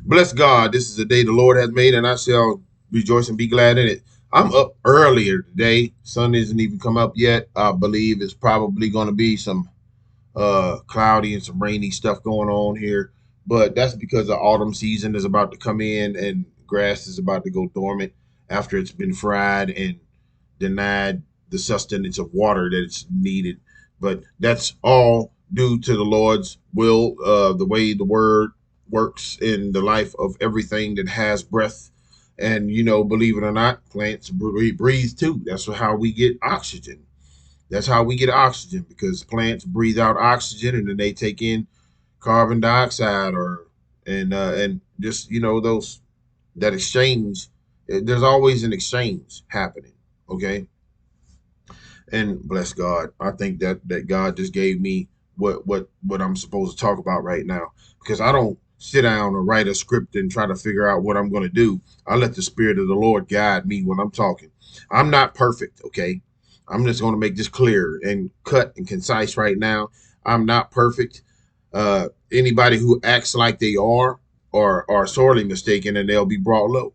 Bless God. This is the day the Lord has made, and I shall rejoice and be glad in it. I'm up earlier today. Sun isn't even come up yet. I believe it's probably going to be some cloudy and some rainy stuff going on here. But that's because the autumn season is about to come in and grass is about to go dormant after it's been fried and denied the sustenance of water that it's needed. But that's all due to the Lord's will, the way the word works in the life of everything that has breath. And, believe it or not, plants breathe too. That's how we get oxygen. That's how we get oxygen because plants breathe out oxygen and then they take in carbon dioxide and just those that exchange. There's always an exchange happening. Okay, and bless God, I think that God just gave me what I'm supposed to talk about right now because I don't sit down or write a script and try to figure out what I'm going to do. I let the Spirit of the Lord guide me when I'm talking. I'm not perfect, okay? I'm just going to make this clear and cut and concise right now. I'm not perfect. Anybody who acts like they are sorely mistaken and they'll be brought low,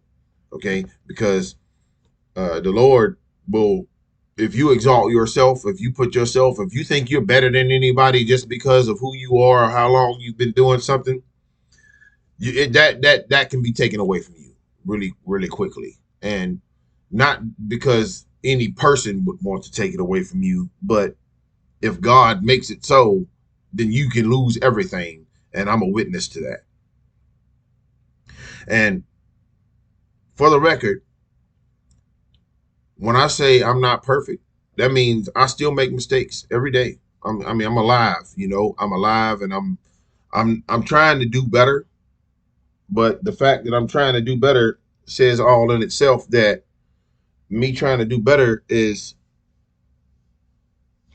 okay? Because the Lord will, if you exalt yourself, if you think you're better than anybody just because of who you are or how long you've been doing something, that can be taken away from you really, really quickly. And not because any person would want to take it away from you, but if God makes it so, then you can lose everything. And I'm a witness to that. And for the record, when I say I'm not perfect, that means I still make mistakes every day. I'm alive, I'm alive, and I'm trying to do better. But the fact that I'm trying to do better says all in itself that me trying to do better is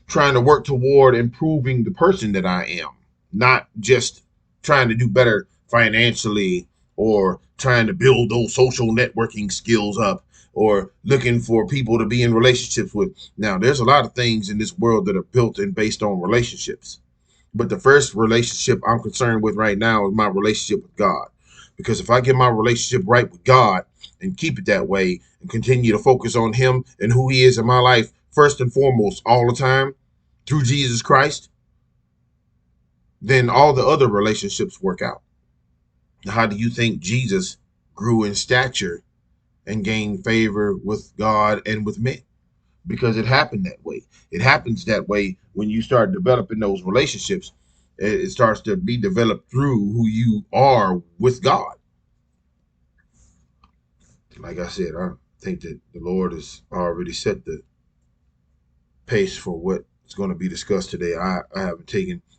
trying to work toward improving the person that I am, not just trying to do better financially or trying to build those social networking skills up or looking for people to be in relationships with. Now, there's a lot of things in this world that are built and based on relationships. But the first relationship I'm concerned with right now is my relationship with God. Because if I get my relationship right with God and keep it that way and continue to focus on Him and who He is in my life, first and foremost, all the time, through Jesus Christ, then all the other relationships work out. How do you think Jesus grew in stature and gained favor with God and with men? Because it happened that way. It happens that way when you start developing those relationships. It starts to be developed through who you are with God. Like I said, I think that the Lord has already set the pace for what's going to be discussed today. I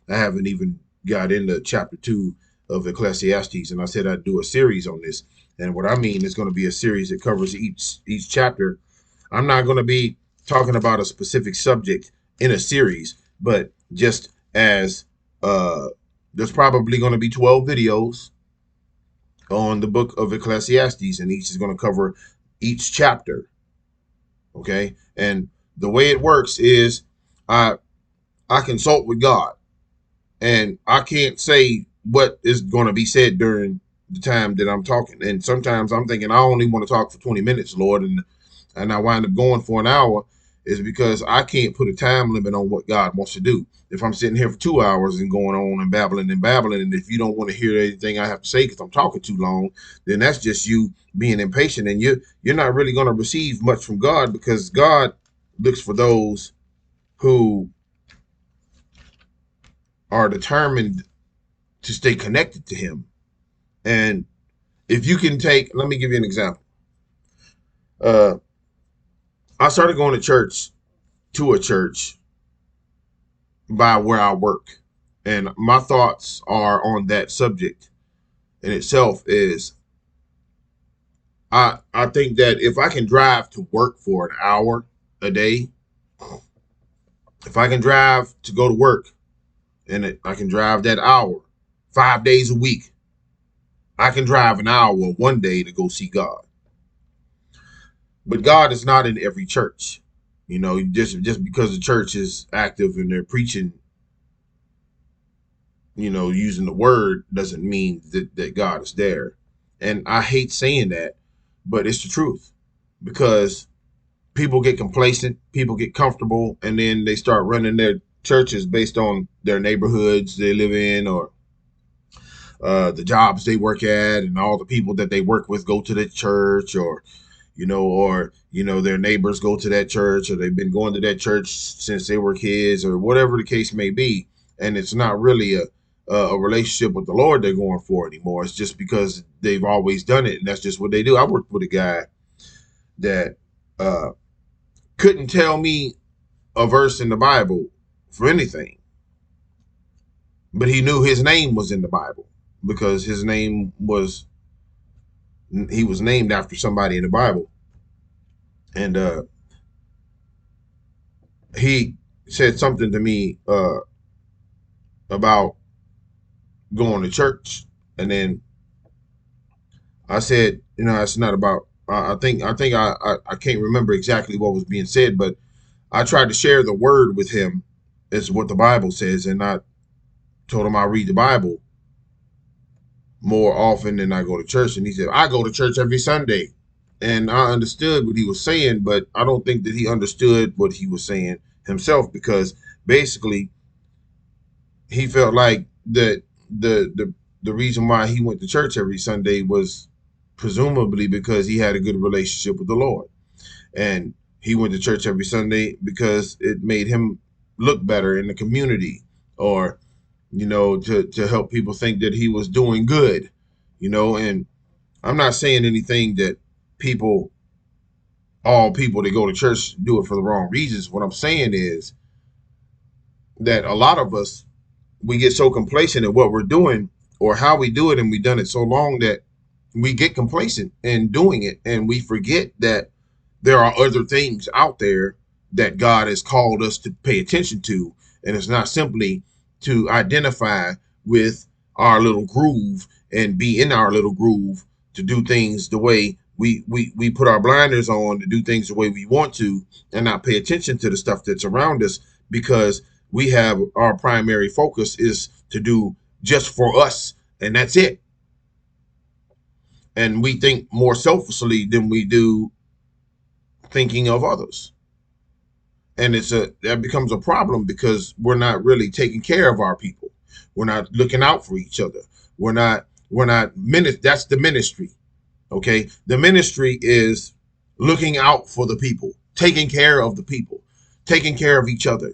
haven't even got into chapter 2 of Ecclesiastes, and I said I'd do a series on this. And what I mean is going to be a series that covers each chapter. I'm not going to be talking about a specific subject in a series, but just as there's probably going to be 12 videos on the book of Ecclesiastes, and each is going to cover each chapter. Okay, and the way it works is I I consult with God, and I can't say what is going to be said during the time that I'm talking. And sometimes I'm thinking I only want to talk for 20 minutes, Lord, and I wind up going for an hour is because I can't put a time limit on what God wants to do. If I'm sitting here for 2 hours and going on and babbling, and if you don't want to hear anything I have to say because I'm talking too long, then that's just you being impatient, and you're not really going to receive much from God because God looks for those who are determined to stay connected to Him. And if you can take, let me give you an example. Uh, I started going to a church by where I work. And my thoughts are on that subject in itself is I think that if I can drive to work for an hour a day, if I can drive to go to work and I can drive that hour 5 days a week, I can drive an hour one day to go see God. But God is not in every church. Just because the church is active and they're preaching, using the word doesn't mean that God is there. And I hate saying that, but it's the truth, because people get complacent, people get comfortable, and then they start running their churches based on their neighborhoods they live in, or the jobs they work at, and all the people that they work with go to the church, or their neighbors go to that church, or they've been going to that church since they were kids, or whatever the case may be. And it's not really a relationship with the Lord they're going for anymore. It's just because they've always done it, and that's just what they do. I worked with a guy that uh, couldn't tell me a verse in the Bible for anything, but he knew his name was in the Bible because he was named after somebody in the Bible. And he said something to me about going to church, and then I said, it's not about. I can't remember exactly what was being said, but I tried to share the word with him, is what the Bible says, and I told him I read the Bible more often than I go to church, and he said I go to church every Sunday, and I understood what he was saying, but I don't think that he understood what he was saying himself, because basically he felt like that the reason why he went to church every Sunday was presumably because he had a good relationship with the Lord, and he went to church every Sunday because it made him look better in the community, or to help people think that he was doing good, and I'm not saying anything that people all people that go to church do it for the wrong reasons. What I'm saying is that a lot of us, we get so complacent at what we're doing or how we do it, and we've done it so long that we get complacent in doing it, and we forget that there are other things out there that God has called us to pay attention to, and it's not simply to identify with our little groove and be in our little groove to do things the way we put our blinders on, to do things the way we want to, and not pay attention to the stuff that's around us, because we have our primary focus is to do just for us, and that's it. And we think more selfishly than we do thinking of others. And that becomes a problem, because we're not really taking care of our people. We're not looking out for each other. That's the ministry. Okay. The ministry is looking out for the people, taking care of the people, taking care of each other,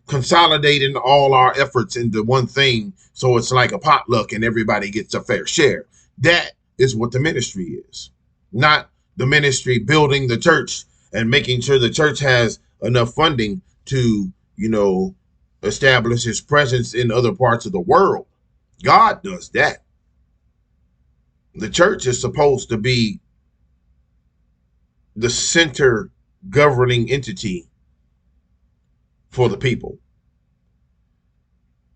consolidating all our efforts into one thing. So it's like a potluck and everybody gets a fair share. That is what the ministry is, not the ministry building the church and making sure the church has enough funding to, establish his presence in other parts of the world. God does that. The church is supposed to be the center governing entity for the people.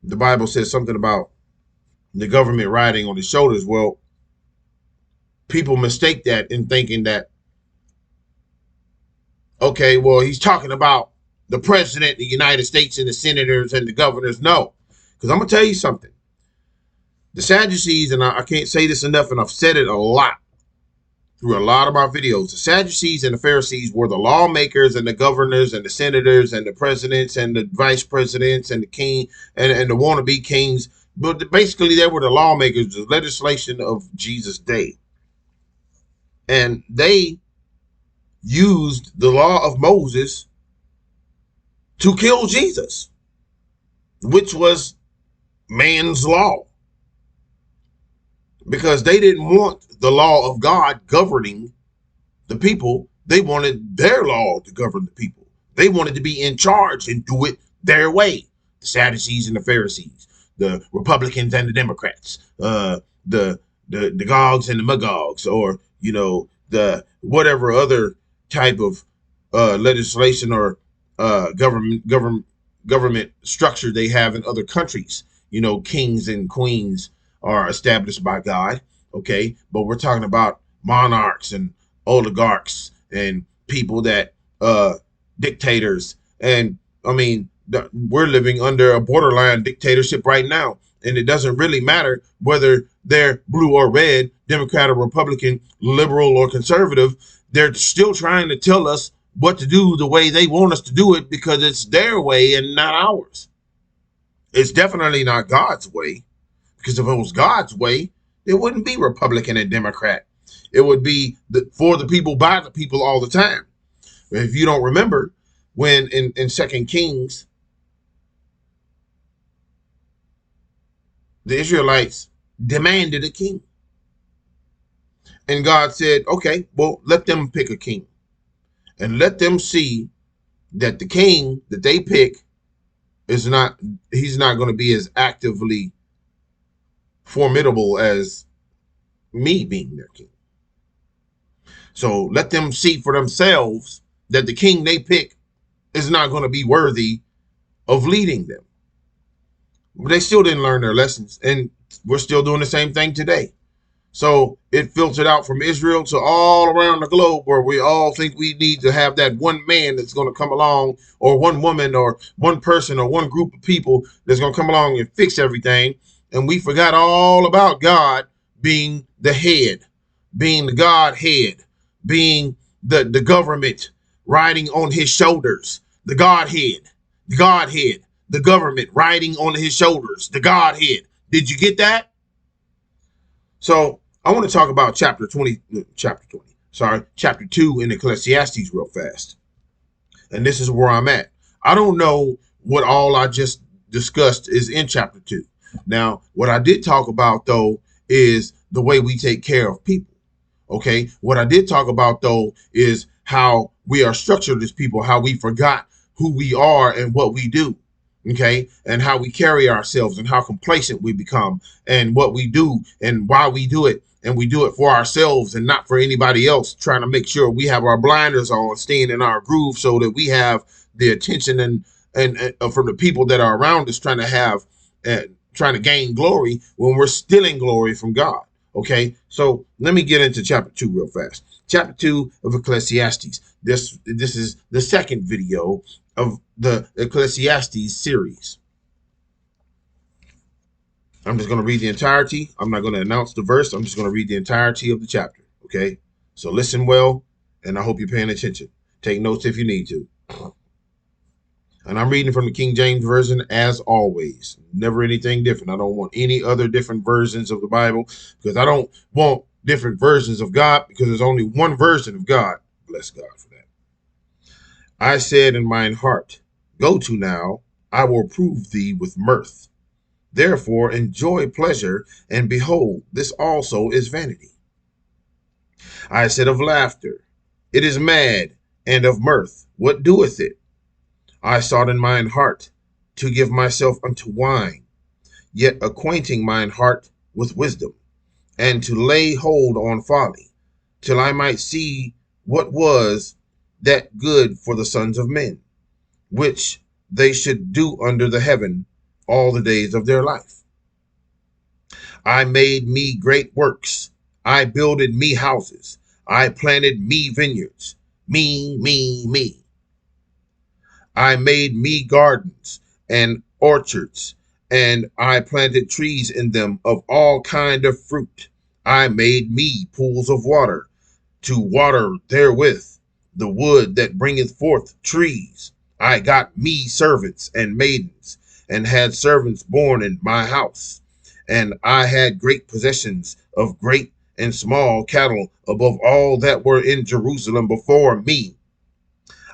The Bible says something about the government riding on his shoulders. Well, people mistake that in thinking that, okay, well, he's talking about the president, the United States, and the senators and the governors. No, because I'm going to tell you something. The Sadducees, and I can't say this enough, and I've said it a lot through a lot of my videos, the Sadducees and the Pharisees were the lawmakers and the governors and the senators and the presidents and the vice presidents and the king and the wannabe kings. But basically, they were the lawmakers, the legislation of Jesus' day. And they used the law of Moses to kill Jesus, which was man's law, because they didn't want the law of God governing the people. They wanted their law to govern the people. They wanted to be in charge and do it their way. The Sadducees and the Pharisees, the Republicans and the Democrats, the Gogs and the Magogs, or the whatever other type of legislation or government structure they have in other countries. Kings and queens are established by God. Okay, but we're talking about monarchs and oligarchs and people that dictators. And I mean, we're living under a borderline dictatorship right now, and it doesn't really matter whether they're blue or red. Democrat or Republican, liberal or conservative, they're still trying to tell us what to do the way they want us to do it because it's their way and not ours. It's definitely not God's way, because if it was God's way, it wouldn't be Republican and Democrat. It would be for the people, by the people all the time. If you don't remember, when in 2 Kings, the Israelites demanded a king. And God said, okay, well, let them pick a king. And let them see that the king that they pick he's not going to be as actively formidable as me being their king. So let them see for themselves that the king they pick is not going to be worthy of leading them. But they still didn't learn their lessons, and we're still doing the same thing today. So it filtered out from Israel to all around the globe, where we all think we need to have that one man that's going to come along, or one woman, or one person, or one group of people that's going to come along and fix everything. And we forgot all about God being the head, being the Godhead, being the government riding on his shoulders, the Godhead, the government riding on his shoulders, the Godhead. Did you get that? So I want to talk about chapter 2 in Ecclesiastes real fast. And this is where I'm at. I don't know what all I just discussed is in chapter 2. Now, what I did talk about, though, is the way we take care of people. Okay. What I did talk about, though, is how we are structured as people, how we forgot who we are and what we do. Okay. And how we carry ourselves and how complacent we become and what we do and why we do it. And we do it for ourselves and not for anybody else, trying to make sure we have our blinders on, staying in our groove so that we have the attention and from the people that are around us, trying to gain glory when we're stealing glory from God. Okay, so let me get into chapter 2 real fast. Chapter 2 of Ecclesiastes. This is the second video of the Ecclesiastes series. I'm just going to read the entirety. I'm not going to announce the verse. I'm just going to read the entirety of the chapter. Okay, so listen well, and I hope you're paying attention. Take notes if you need to. And I'm reading from the King James Version as always. Never anything different. I don't want any other different versions of the Bible, because I don't want different versions of God, because there's only one version of God. Bless God for that. I said in mine heart, go to now, I will prove thee with mirth. Therefore enjoy pleasure, and behold, this also is vanity. I said of laughter, it is mad, and of mirth, what doeth it? I sought in mine heart to give myself unto wine, yet acquainting mine heart with wisdom, and to lay hold on folly, till I might see what was that good for the sons of men, which they should do under the heaven all the days of their life. I made me great works, I builded me houses, I planted me vineyards, me. I made me gardens and orchards, and I planted trees in them of all kind of fruit. I made me pools of water, to water therewith the wood that bringeth forth trees. I got me servants and maidens, and had servants born in my house. And I had great possessions of great and small cattle above all that were in Jerusalem before me.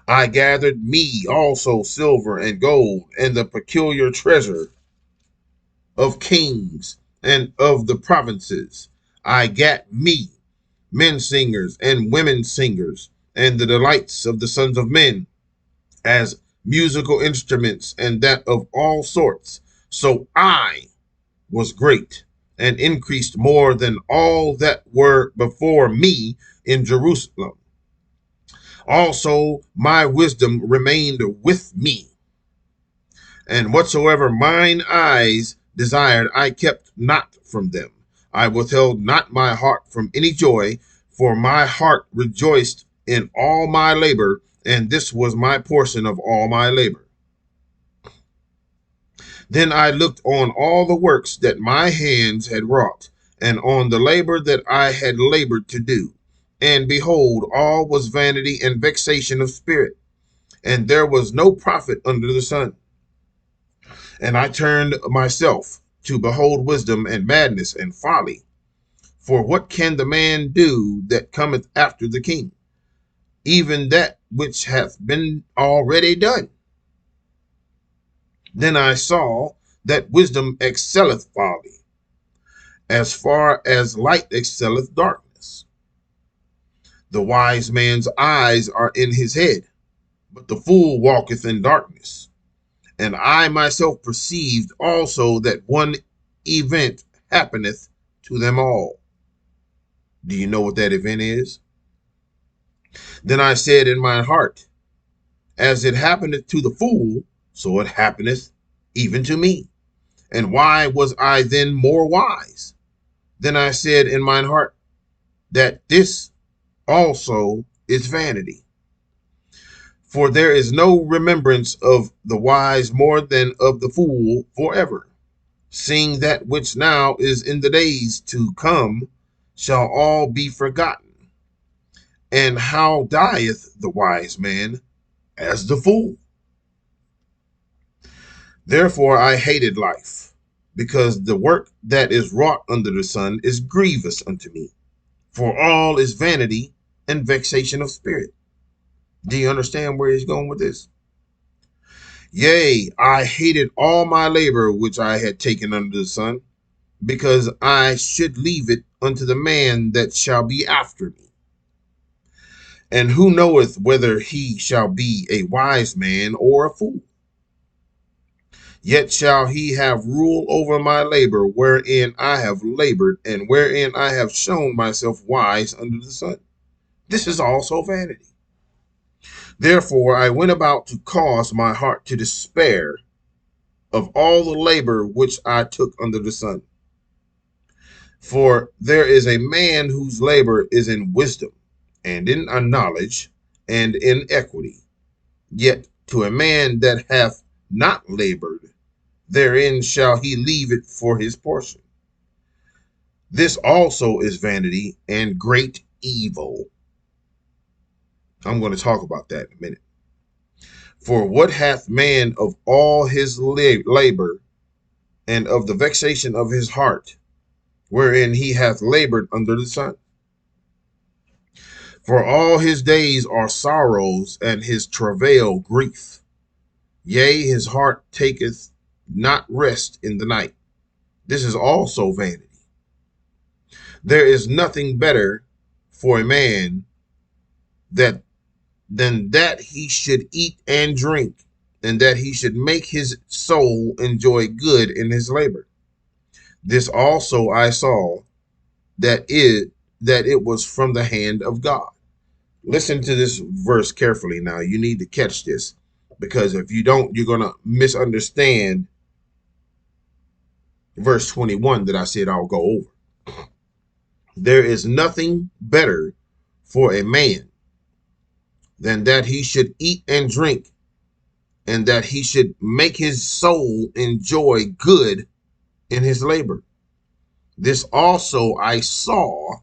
I gathered me also silver and gold, and the peculiar treasure of kings and of the provinces. I gat me men singers and women singers, and the delights of the sons of men, as musical instruments, and that of all sorts. So I was great, and increased more than all that were before me in Jerusalem. Also my wisdom remained with me, and whatsoever mine eyes desired I kept not from them. I withheld not my heart from any joy, for my heart rejoiced in all my labor, and this was my portion of all my labor. Then I looked on all the works that my hands had wrought, and on the labor that I had labored to do. And behold, all was vanity and vexation of spirit, and there was no profit under the sun. And I turned myself to behold wisdom and madness and folly. For what can the man do that cometh after the king? Even that which hath been already done. Then I saw that wisdom excelleth folly, as far as light excelleth darkness. The wise man's eyes are in his head, but the fool walketh in darkness. And I myself perceived also that one event happeneth to them all. Do you know what that event is? Then I said in my heart, as it happeneth to the fool, so it happeneth even to me. And why was I then more wise? Then I said in mine heart, that this also is vanity. For there is no remembrance of the wise more than of the fool forever. Seeing that which now is in the days to come shall all be forgotten. And how dieth the wise man as the fool? Therefore I hated life, because the work that is wrought under the sun is grievous unto me. For all is vanity and vexation of spirit. Do you understand where he's going with this? Yea, I hated all my labor which I had taken under the sun, because I should leave it unto the man that shall be after me. And who knoweth whether he shall be a wise man or a fool? Yet shall he have rule over my labor wherein I have labored, and wherein I have shown myself wise under the sun. This is also vanity. Therefore I went about to cause my heart to despair of all the labor which I took under the sun. For there is a man whose labor is in wisdom, and in knowledge, and in equity. Yet to a man that hath not labored, therein shall he leave it for his portion. This also is vanity and great evil. I'm going to talk about that in a minute. For what hath man of all his labor, and of the vexation of his heart, wherein he hath labored under the sun? For all his days are sorrows, and his travail grief. Yea, his heart taketh not rest in the night. This is also vanity. There is nothing better for a man than that he should eat and drink, and that he should make his soul enjoy good in his labor. This also I saw, that it was from the hand of God. Listen to this verse carefully now. You need to catch this, because if you don't, you're going to misunderstand verse 21 that I said I'll go over. There is nothing better for a man than that he should eat and drink, and that he should make his soul enjoy good in his labor. This also I saw,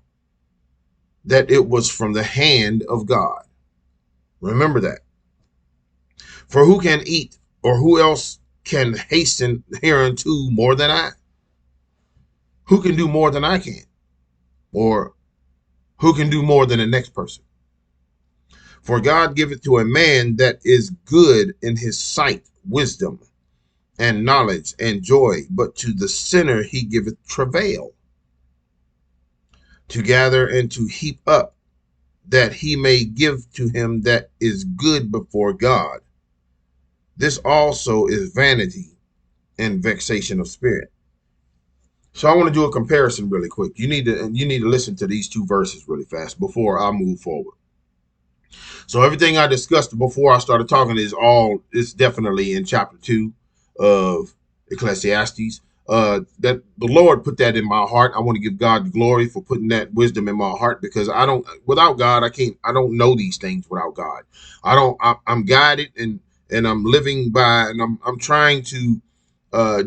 that it was from the hand of God. Remember that. For who can eat, or who else can hasten hereunto more than I? Who can do more than I can? Or who can do more than the next person? For God giveth to a man that is good in his sight wisdom and knowledge and joy, but to the sinner he giveth travail, to gather and to heap up, that he may give to him that is good before God. This also is vanity and vexation of spirit. So I want to do a comparison really quick. You need to listen to these two verses really fast before I move forward. So everything I discussed before I started talking is definitely in chapter 2 of Ecclesiastes. That the Lord put that in my heart. I want to give God the glory for putting that wisdom in my heart, because without God, I don't know these things without God. I'm guided and I'm living by, and I'm trying to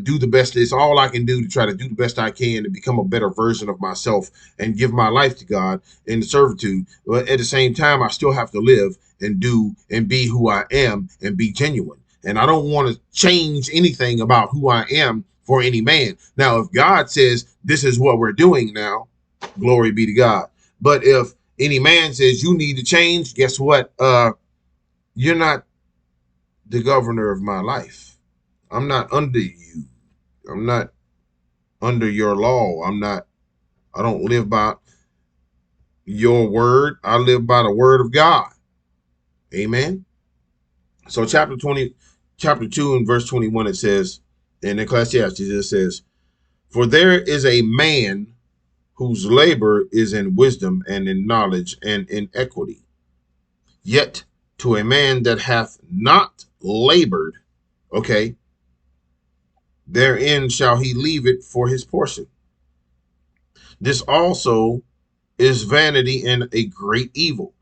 do the best. It's all I can do to try to do the best I can to become a better version of myself and give my life to God in servitude. But at the same time, I still have to live and do and be who I am and be genuine. And I don't want to change anything about who I am for any man. Now, if God says this is what we're doing now, glory be to God. But if any man says you need to change, guess what? You're not the governor of my life. I'm not under you. I'm not under your law. I don't live by your word. I live by the word of God. Amen. So chapter 2 and verse 21, it says, in Ecclesiastes, it says, for there is a man whose labor is in wisdom and in knowledge and in equity. Yet to a man that hath not labored, okay, therein shall he leave it for his portion. This also is vanity and a great evil.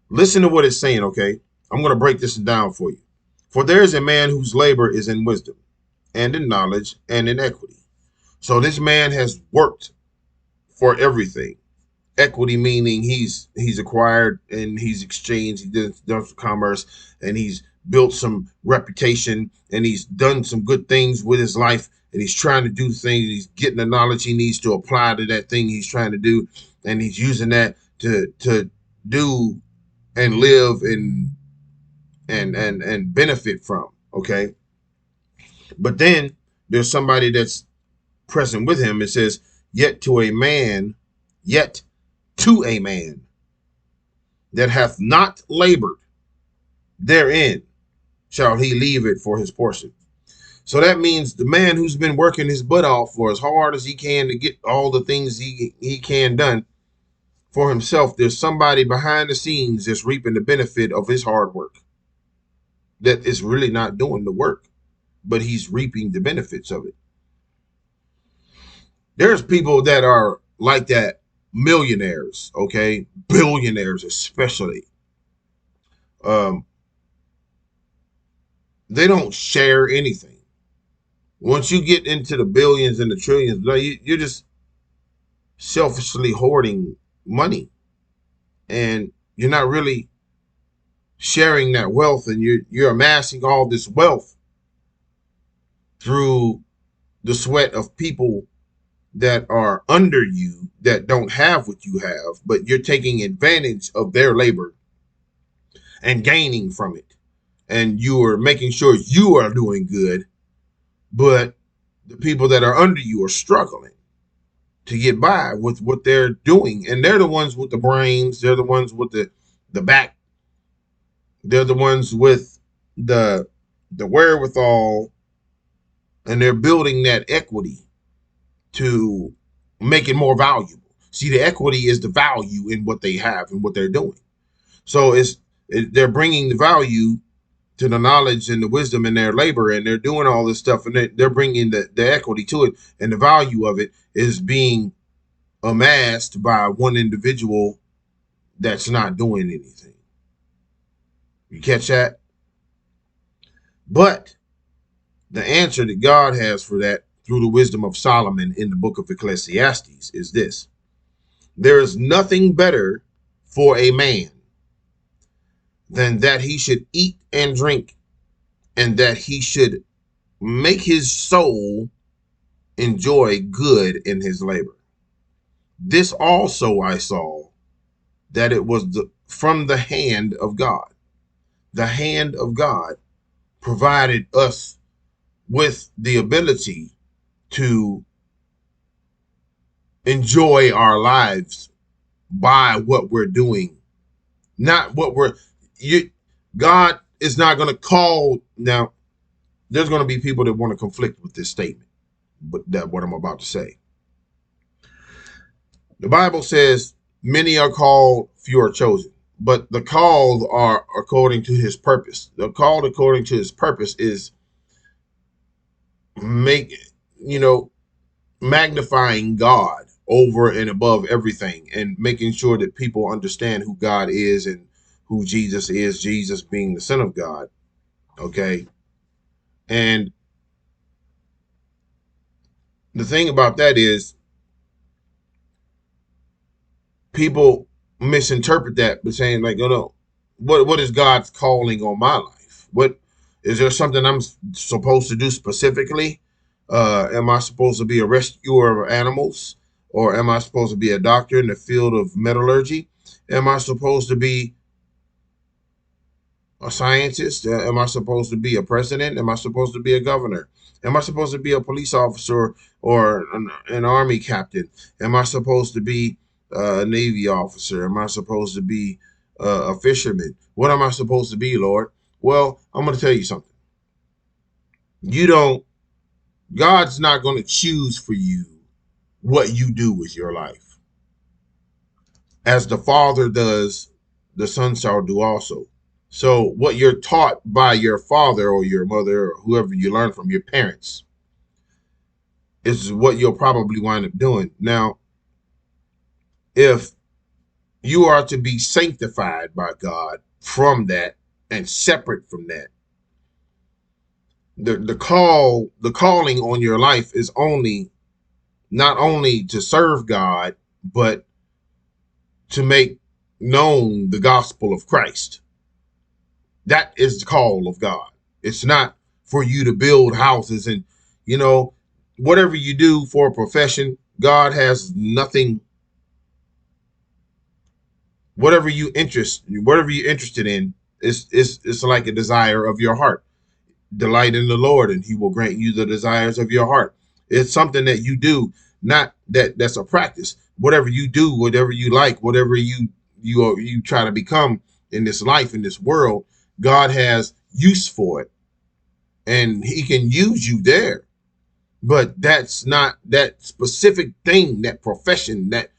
Listen to what it's saying, okay? I'm going to break this down for you. For there is a man whose labor is in wisdom and in knowledge and in equity. So this man has worked for everything. Equity meaning he's acquired and he's exchanged, he did some commerce, and he's built some reputation, and he's done some good things with his life, and he's trying to do things, he's getting the knowledge he needs to apply to that thing he's trying to do, and he's using that to do and live and benefit from. Okay. But then there's somebody that's present with him. It says, yet to a man that hath not labored, therein shall he leave it for his portion. So that means the man who's been working his butt off for as hard as he can to get all the things he can done for himself, there's somebody behind the scenes that's reaping the benefit of his hard work, that is really not doing the work, but he's reaping the benefits of it. There's people that are like that, millionaires, okay, billionaires especially. They don't share anything. Once you get into the billions and the trillions, you're just selfishly hoarding money, and you're not really sharing that wealth, and you're amassing all this wealth through the sweat of people that are under you, that don't have what you have, but you're taking advantage of their labor and gaining from it. And you are making sure you are doing good, but the people that are under you are struggling to get by with what they're doing. And they're the ones with the brains. They're the ones with the back. They're the ones with the wherewithal, and they're building that equity to make it more valuable. See, the equity is the value in what they have and what they're doing. So they're bringing the value to the knowledge and the wisdom in their labor, and they're doing all this stuff, and they're bringing the equity to it, and the value of it is being amassed by one individual that's not doing anything. You catch that? But the answer that God has for that through the wisdom of Solomon in the book of Ecclesiastes is this: there is nothing better for a man than that he should eat and drink, and that he should make his soul enjoy good in his labor. This also I saw, that it was from the hand of God. The hand of God provided us with the ability to enjoy our lives by what we're doing, not what God is not going to call. Now, there's going to be people that want to conflict with this statement, but that what I'm about to say. The Bible says, many are called, few are chosen. But the called are according to his purpose. The called according to his purpose is magnifying God over and above everything, and making sure that people understand who God is and who Jesus is, Jesus being the Son of God. Okay. And The thing about that is people misinterpret that by saying like, oh no, what is God's calling on my life? What is there something I'm supposed to do specifically? Am I supposed to be a rescuer of animals, or am I supposed to be a doctor in the field of metallurgy? Am I supposed to be a scientist? Am I supposed to be a president? Am I supposed to be a governor? Am I supposed to be a police officer or an army captain? Am I supposed to be a Navy officer? Am I supposed to be a fisherman? What am I supposed to be, Lord? Well, I'm going to tell you something. You don't, God's not going to choose for you what you do with your life. As the Father does, the Son shall do also. So what you're taught by your father or your mother or whoever you learn from, your parents, is what you'll probably wind up doing. Now, if you are to be sanctified by God from that and separate from that, the calling on your life is only not only to serve God, but to make known the gospel of Christ. That is the call of God. It's not for you to build houses and, you know, whatever you do for a profession, God has nothing. Whatever you're interested in, it's like a desire of your heart. Delight in the Lord, and He will grant you the desires of your heart. It's something that you do, not that's a practice. Whatever you do, whatever you like, whatever you try to become in this life, in this world, God has use for it, and He can use you there. But that's not that specific thing, that profession, that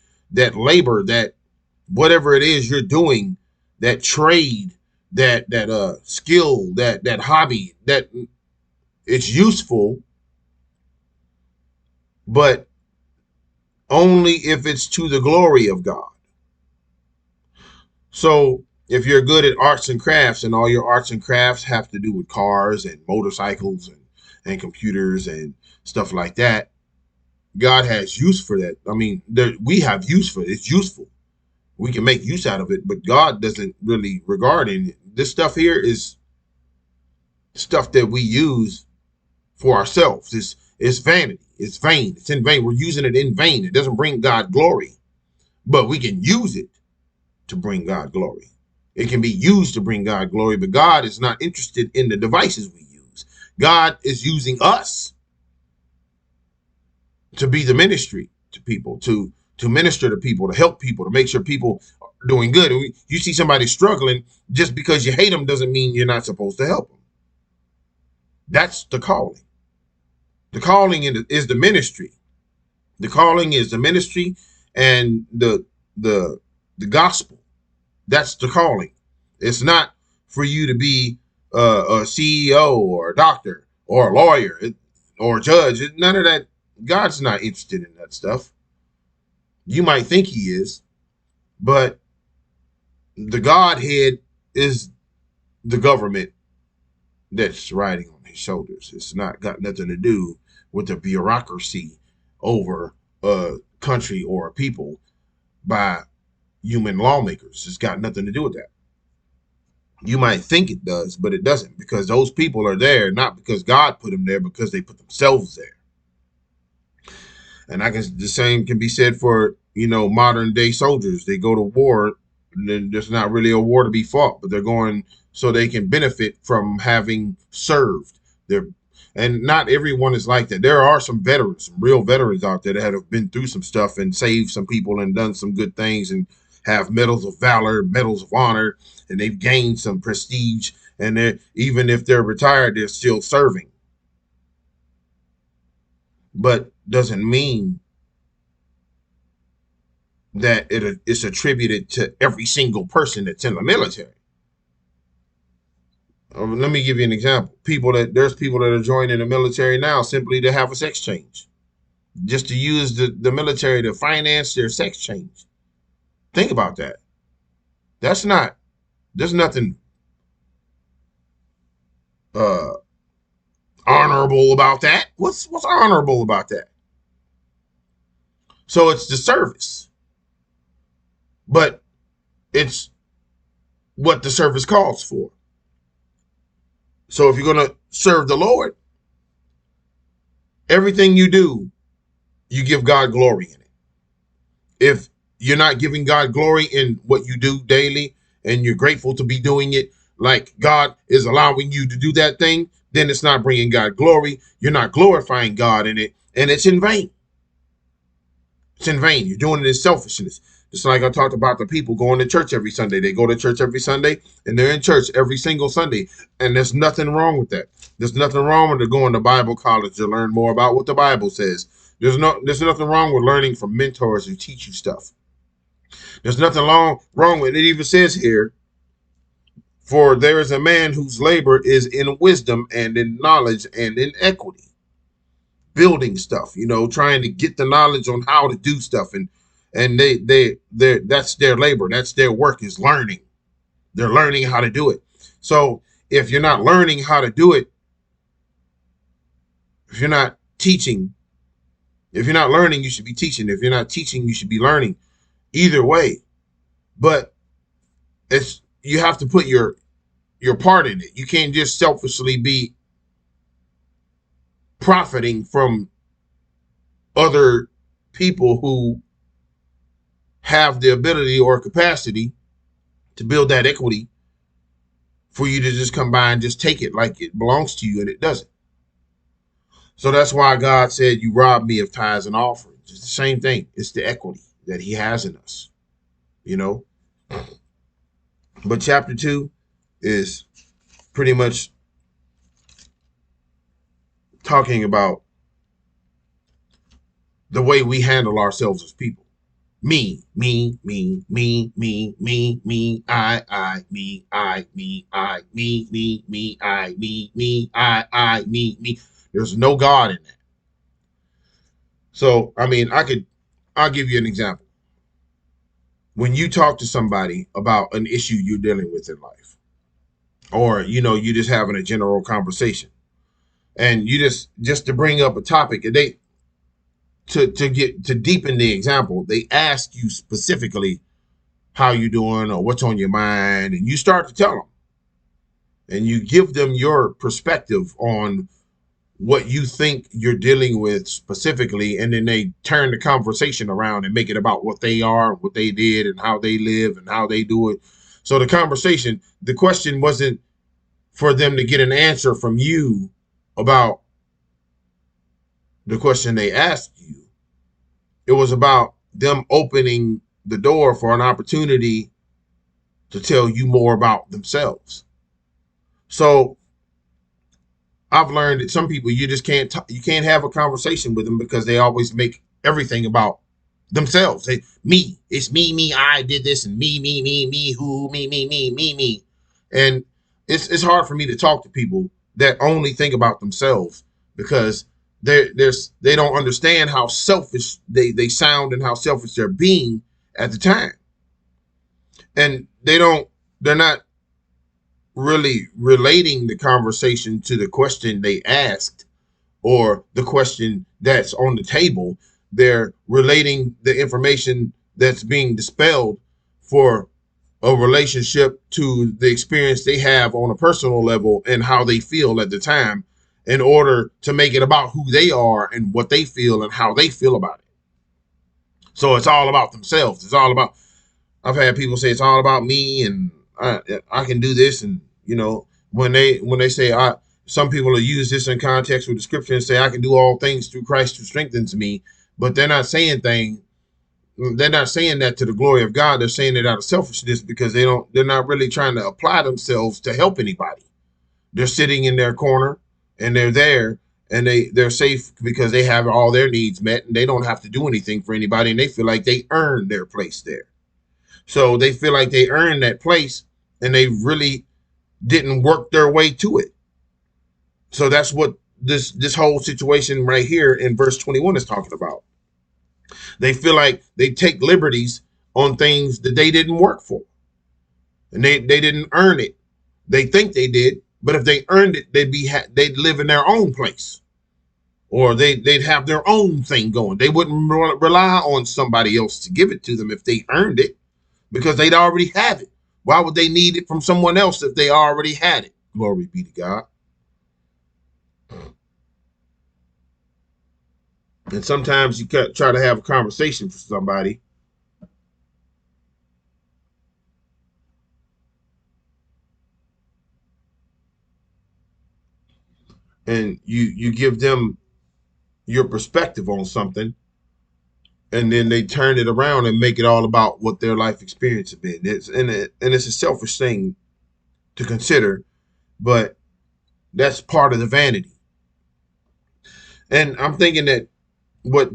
labor, that whatever it is you're doing, that trade, that skill, that hobby, that it's useful, but only if it's to the glory of God. So if you're good at arts and crafts, and all your arts and crafts have to do with cars and motorcycles and computers and stuff like that, God has use for that. I mean, we have use for it. It's useful. We can make use out of it, but God doesn't really regard it. This stuff here is stuff that we use for ourselves. It's vanity. It's vain. It's in vain. We're using it in vain. It doesn't bring God glory, but we can use it to bring God glory. It can be used to bring God glory, but God is not interested in the devices we use. God is using us to be the ministry to people, to minister to people, to help people, to make sure people are doing good. You see somebody struggling, just because you hate them doesn't mean you're not supposed to help them. That's the calling. The calling is the ministry. The calling is the ministry and the the gospel. That's the calling. It's not for you to be a CEO or a doctor or a lawyer or a judge. None of that. God's not interested in that stuff. You might think He is, but the Godhead is the government that's riding on His shoulders. It's not got nothing to do with the bureaucracy over a country or a people by human lawmakers. It's got nothing to do with that. You might think it does, but it doesn't, because those people are there not because God put them there, because they put themselves there. And I guess the same can be said for, modern day soldiers. They go to war, and then there's not really a war to be fought, but they're going so they can benefit from having served. They're And not everyone is like that. There are some veterans, some real veterans out there that have been through some stuff and saved some people and done some good things and have medals of valor, medals of honor, and they've gained some prestige. And even if they're retired, they're still serving. But doesn't mean that it's attributed to every single person that's in the military. Let me give you an example. There's people that are joining the military now simply to have a sex change, just to use the military to finance their sex change. Think about that. That's not. There's nothing uh, honorable about that. What's honorable about that? So it's the service, but it's what the service calls for. So if you're going to serve the Lord, everything you do, you give God glory in it. If you're not giving God glory in what you do daily and you're grateful to be doing it, like God is allowing you to do that thing, then it's not bringing God glory. You're not glorifying God in it, and it's in vain. It's in vain. You're doing it in selfishness. Just like I talked about the people going to church every Sunday. They go to church every Sunday, and they're in church every single Sunday. And there's nothing wrong with that. There's nothing wrong with going to Bible college to learn more about what the Bible says. There's nothing wrong with learning from mentors who teach you stuff. There's nothing wrong with it. It even says here, for there is a man whose labor is in wisdom and in knowledge and in equity. Building stuff, trying to get the knowledge on how to do stuff, and they that's their labor, that's their work, is learning. They're learning how to do it. So if you're not learning how to do it, if you're not teaching, if you're not learning, you should be teaching. If you're not teaching, you should be learning. Either way, but you have to put your part in it. You can't just selfishly be profiting from other people who have the ability or capacity to build that equity for you to just come by and just take it like it belongs to you, and it doesn't. So that's why God said, you robbed me of tithes and offerings. It's the same thing. It's the equity that he has in us, But chapter 2 is pretty much talking about the way we handle ourselves as people. Me, me, me, me, me, me, me, I, me, I, me, I, me, me, me, I, me, I, me. There's no God in that. So, I mean, I'll give you an example. When you talk to somebody about an issue you're dealing with in life, or, you just having a general conversation, and you just to bring up a topic, and they, to deepen the example, they ask you specifically how you doing or what's on your mind, and you start to tell them, and you give them your perspective on what you think you're dealing with specifically, and then they turn the conversation around and make it about what they are, what they did, and how they live and how they do it. So the question wasn't for them to get an answer from you about the question they asked you. It was about them opening the door for an opportunity to tell you more about themselves. So I've learned that some people, you just you can't have a conversation with them because they always make everything about themselves. It's me, I did this, and me, who, me. And it's hard for me to talk to people that only think about themselves, because they don't understand how selfish they sound and how selfish they're being at the time. And they're not really relating the conversation to the question they asked or the question that's on the table. They're relating the information that's being dispelled for a relationship to the experience they have on a personal level and how they feel at the time, in order to make it about who they are and what they feel and how they feel about it. So it's all about themselves. I've had people say it's all about me, and I can do this, and when they say some people will use this in context with the scripture and say I can do all things through Christ who strengthens me, but they're not saying that to the glory of God. They're saying it out of selfishness, because they're not really trying to apply themselves to help anybody. They're sitting in their corner, and they're there, and they're safe because they have all their needs met, and they don't have to do anything for anybody, and they feel like they earned their place there. So they feel like they earned that place, and they really didn't work their way to it. So that's what this whole situation right here in verse 21 is talking about. They feel like they take liberties on things that they didn't work for, and they didn't earn it. They think they did, but if they earned it, they'd live in their own place, or they'd have their own thing going. They wouldn't rely on somebody else to give it to them if they earned it, because they'd already have it. Why would they need it from someone else if they already had it? Glory be to God. And sometimes you try to have a conversation with somebody, and you give them your perspective on something, and then they turn it around and make it all about what their life experience has been. It's a selfish thing to consider, but that's part of the vanity. And I'm thinking that what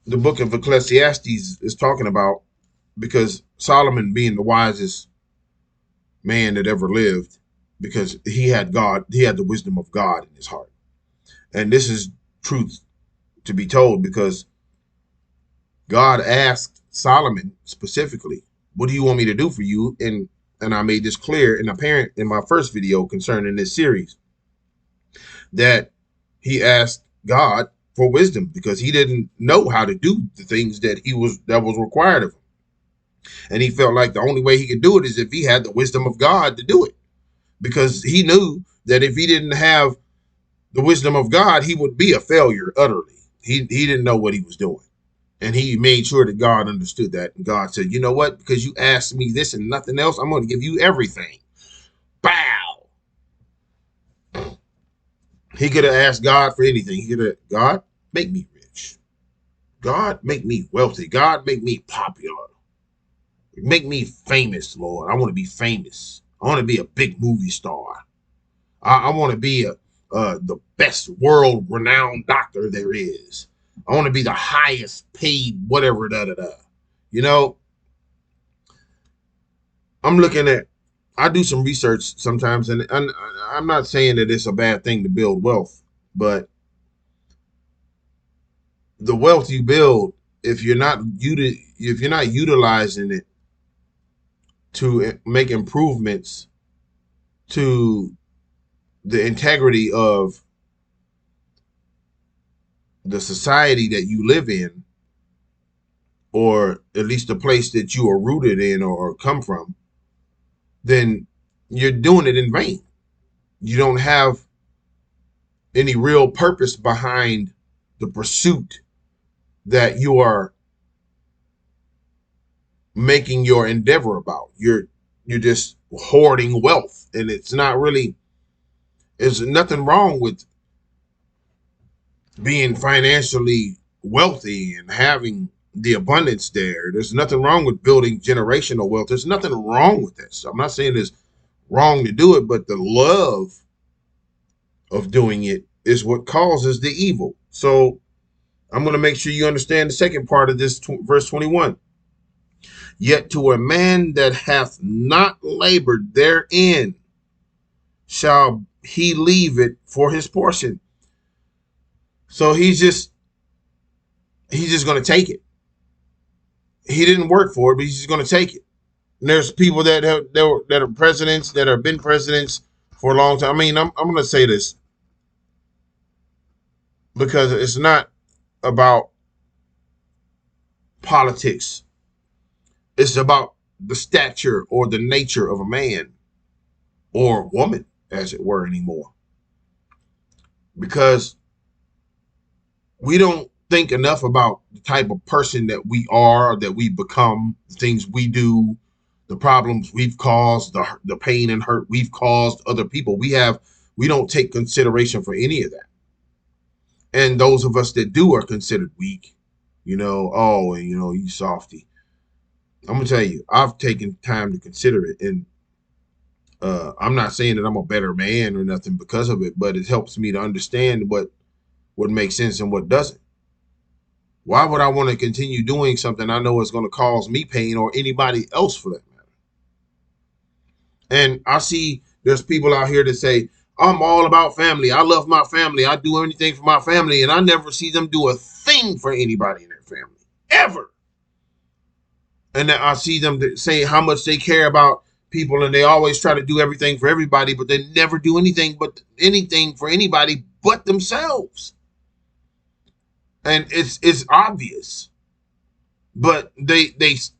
the book of Ecclesiastes is talking about, because Solomon, being the wisest man that ever lived, because he had the wisdom of God in his heart. And this is truth to be told, because God asked Solomon specifically, what do you want me to do for you? And I made this clear and apparent in my first video concerning this series, that he asked God for wisdom because he didn't know how to do the things that was required of him. And he felt like the only way he could do it is if he had the wisdom of God to do it, because he knew that if he didn't have the wisdom of God, he would be a failure utterly. He didn't know what he was doing. And he made sure that God understood that. And God said, you know what? Because you asked me this and nothing else, I'm going to give you everything. Bow. He could have asked God for anything. He could have, God, make me rich. God, make me wealthy. God, make me popular. Make me famous, Lord. I want to be famous. I want to be a big movie star. I want to be the best world-renowned doctor there is. I want to be the highest paid whatever, da-da-da. You know, I'm looking at, I do some research sometimes, and I'm not saying that it's a bad thing to build wealth, but the wealth you build, if you're not utilizing it to make improvements to the integrity of the society that you live in, or at least the place that you are rooted in or come from, then you're doing it in vain. You don't have any real purpose behind the pursuit that you are making your endeavor about. You're just hoarding wealth, and it's not really, there's nothing wrong with being financially wealthy and having the abundance there. There's nothing wrong with building generational wealth. There's nothing wrong with this. I'm not saying it's wrong to do it, but the love of doing it is what causes the evil. So I'm going to make sure you understand the second part of this verse 21. Yet to a man that hath not labored therein shall he leave it for his portion. So he's just going to take it. He didn't work for it, but he's just going to take it. And there's people that are presidents, that have been presidents for a long time. I mean, I'm going to say this because it's not about politics. It's about the stature or the nature of a man or woman, as it were, anymore. Because we don't think enough about the type of person that we are, that we become, the things we do, the problems we've caused, the pain and hurt we've caused other people. We don't take consideration for any of that. And those of us that do are considered weak. Oh, and you softy. I'm gonna tell you, I've taken time to consider it, and I'm not saying that I'm a better man or nothing because of it, but it helps me to understand what makes sense and what doesn't. Why would I want to continue doing something I know is going to cause me pain, or anybody else for that matter? And I see there's people out here that say, I'm all about family. I love my family. I do anything for my family. And I never see them do a thing for anybody in their family, ever. And then I see them say how much they care about people, and they always try to do everything for everybody, but they never do anything for anybody but themselves. and it's obvious, but they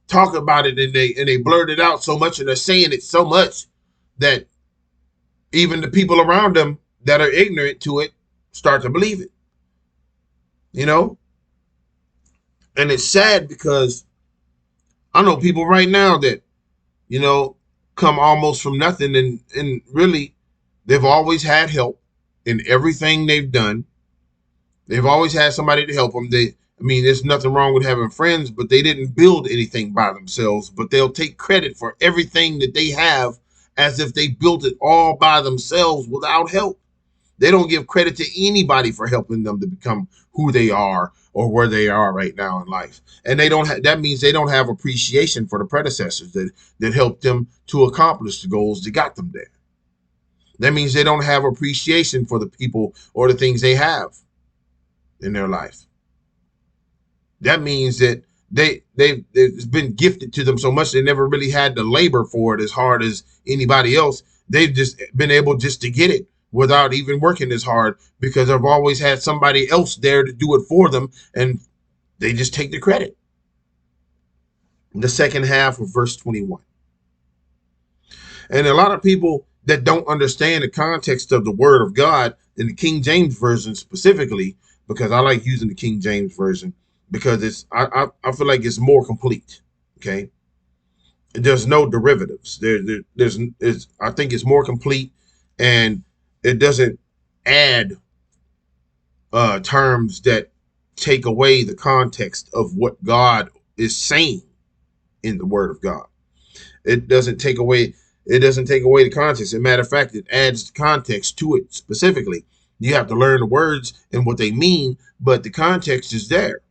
talk about it and they blurt it out so much and they're saying it so much that even the people around them that are ignorant to it start to believe it, you know? And it's sad because I know people right now that, you know, come almost from nothing and really they've always had help in everything they've done. They've always had somebody to help them. I mean, there's nothing wrong with having friends, but they didn't build anything by themselves. But they'll take credit for everything that they have as if they built it all by themselves without help. They don't give credit to anybody for helping them to become who they are or where they are right now in life. And they don't. That means they don't have appreciation for the predecessors that helped them to accomplish the goals that got them there. That means they don't have appreciation for the people or the things they have in their life. That means that it's been gifted to them so much they never really had to labor for it as hard as anybody else. They've just been able just to get it without even working as hard because they've always had somebody else there to do it for them, and they just take the credit. The second half of verse 21. And a lot of people that don't understand the context of the word of God in the King James Version specifically, because I like using the King James Version because I feel like it's more complete. Okay, there's no derivatives. There's I think it's more complete, and it doesn't add terms that take away the context of what God is saying in the Word of God. It doesn't take away. It doesn't take away the context. As a matter of fact, it adds the context to it specifically. You have to learn the words and what they mean, but the context is there.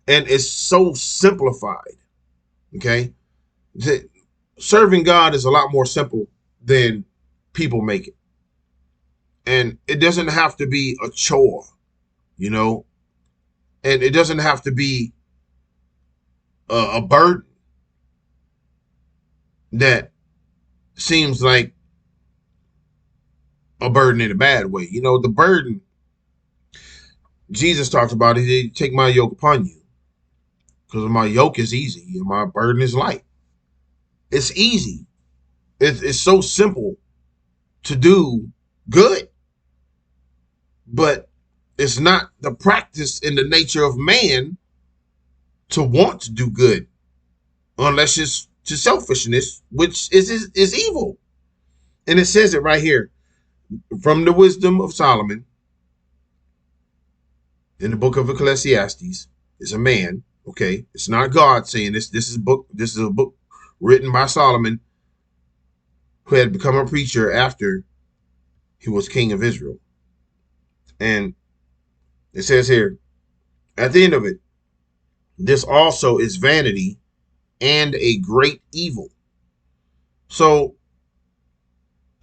And it's so simplified. Okay. Serving God is a lot more simple than people make it. And it doesn't have to be a chore, you know, and it doesn't have to be a burden that seems like a burden in a bad way. You know, the burden Jesus talks about it, take my yoke upon you because my yoke is easy and my burden is light. It's easy. It's so simple to do good, but it's not the practice in the nature of man to want to do good unless it's to selfishness, which is evil. And it says it right here from the wisdom of Solomon in the book of Ecclesiastes. Is a man, okay? It's not God saying this. This is a book written by Solomon, who had become a preacher after he was king of Israel. And it says here, at the end of it, this also is vanity and a great evil. So,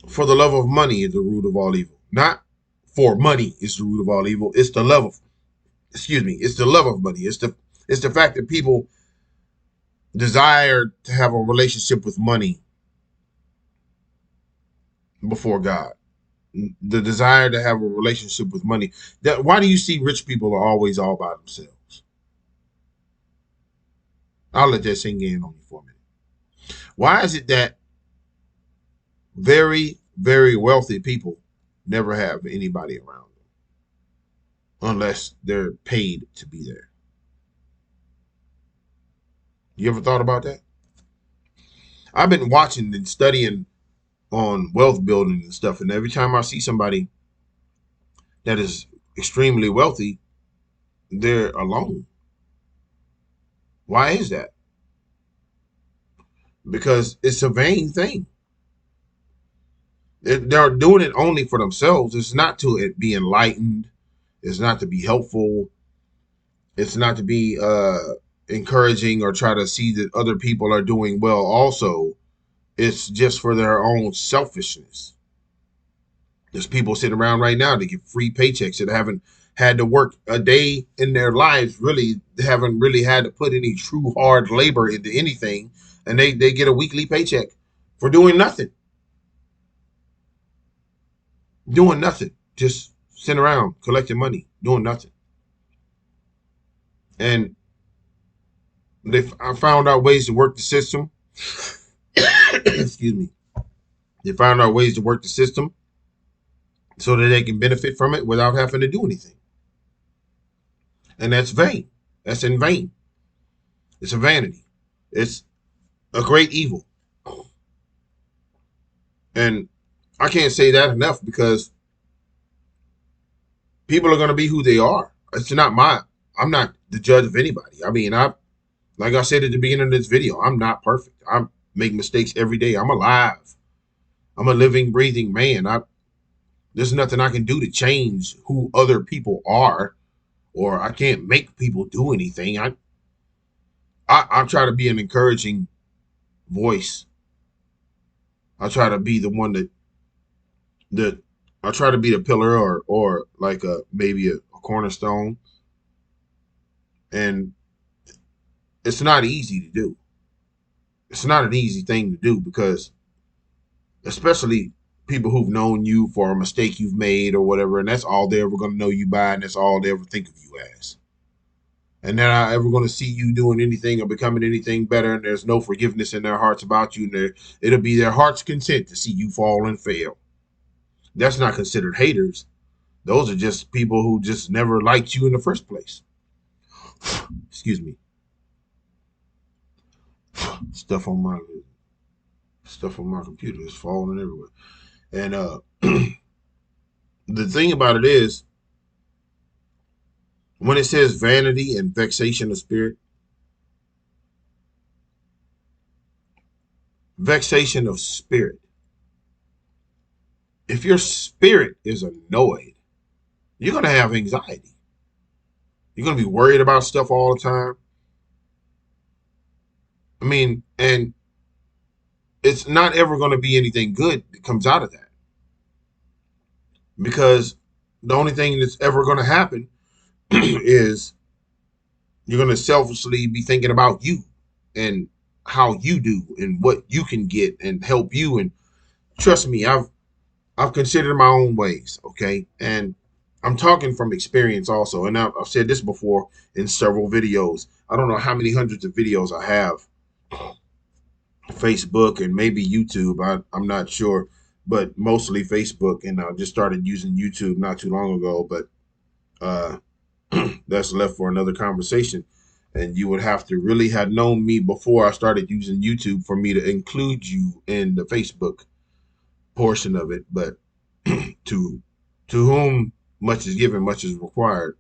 for the love of money is the root of all evil. Not for money is the root of all evil. It's the love of, it's the love of money. It's the fact that people desire to have a relationship with money before God. The desire to have a relationship with money. Why do you see rich people are always all by themselves? I'll let that sink in on you for a minute. Why is it that very, very wealthy people never have anybody around them unless they're paid to be there? You ever thought about that? I've been watching and studying on wealth building and stuff, and every time I see somebody that is extremely wealthy, they're alone. Why is that? Because it's a vain thing. They're doing it only for themselves. It's not to be enlightened. It's not to be helpful. It's not to be encouraging or try to see that other people are doing well also. It's just for their own selfishness. There's people sitting around right now that get free paychecks that haven't had to work a day in their lives, really haven't really had to put any true hard labor into anything, and they get a weekly paycheck for doing nothing. Doing nothing. Just sitting around collecting money, doing nothing. And I found out ways to work the system. Excuse me. They found out ways to work the system so that they can benefit from it without having to do anything. And that's vain. That's in vain. It's a vanity. It's a great evil. And I can't say that enough because people are going to be who they are. I'm not the judge of anybody. I mean, like I said at the beginning of this video, I'm not perfect. I make mistakes every day. I'm alive. I'm a living, breathing man. There's nothing I can do to change who other people are, or I can't make people do anything. I try to be an encouraging voice. I try to be the one that I try to be the pillar or like maybe a cornerstone. And it's not easy to do. It's not an easy thing to do because especially people who've known you for a mistake you've made or whatever, and that's all they're ever going to know you by, and that's all they ever think of you as. And they're not ever going to see you doing anything or becoming anything better, and there's no forgiveness in their hearts about you, and it'll be their heart's content to see you fall and fail. That's not considered haters. Those are just people who just never liked you in the first place. Excuse me. Stuff on my computer is falling everywhere. And the thing about it is, when it says vanity and vexation of spirit, vexation of spirit, if your spirit is annoyed, you're going to have anxiety. You're going to be worried about stuff all the time. I mean, and it's not ever going to be anything good that comes out of that. Because the only thing that's ever going to happen is you're going to selfishly be thinking about you and how you do and what you can get and help you. And trust me, I've considered my own ways, okay? And I'm talking from experience also. And I've said this before in several videos. I don't know how many hundreds of videos I have. Facebook and maybe YouTube. I'm not sure, but mostly Facebook. And I just started using YouTube not too long ago. But that's left for another conversation. And you would have to really have known me before I started using YouTube for me to include you in the Facebook portion of it. But to whom much is given, much is required.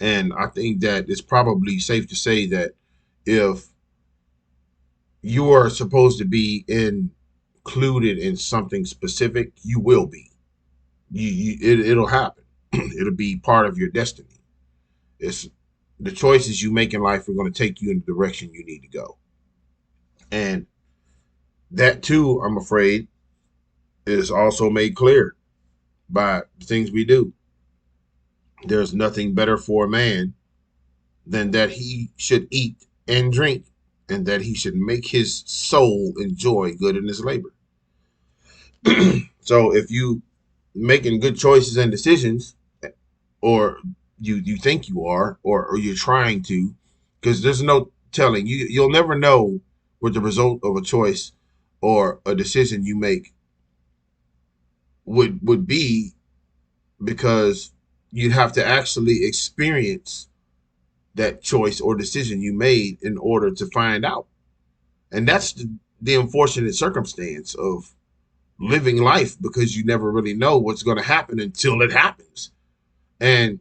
And I think that it's probably safe to say that if you are supposed to be included in something specific, you will be. It'll happen. It'll be part of your destiny. It's the choices you make in life are going to take you in the direction you need to go. And that too, I'm afraid, is also made clear by the things we do. There's nothing better for a man than that he should eat and drink, and that he should make his soul enjoy good in his labor. So if you making good choices and decisions, or you think you are, or you're trying to, because there's no telling. You'll never know what the result of a choice or a decision you make would be, because you'd have to actually experience that choice or decision you made in order to find out. And that's the unfortunate circumstance of living life, because you never really know what's going to happen until it happens. And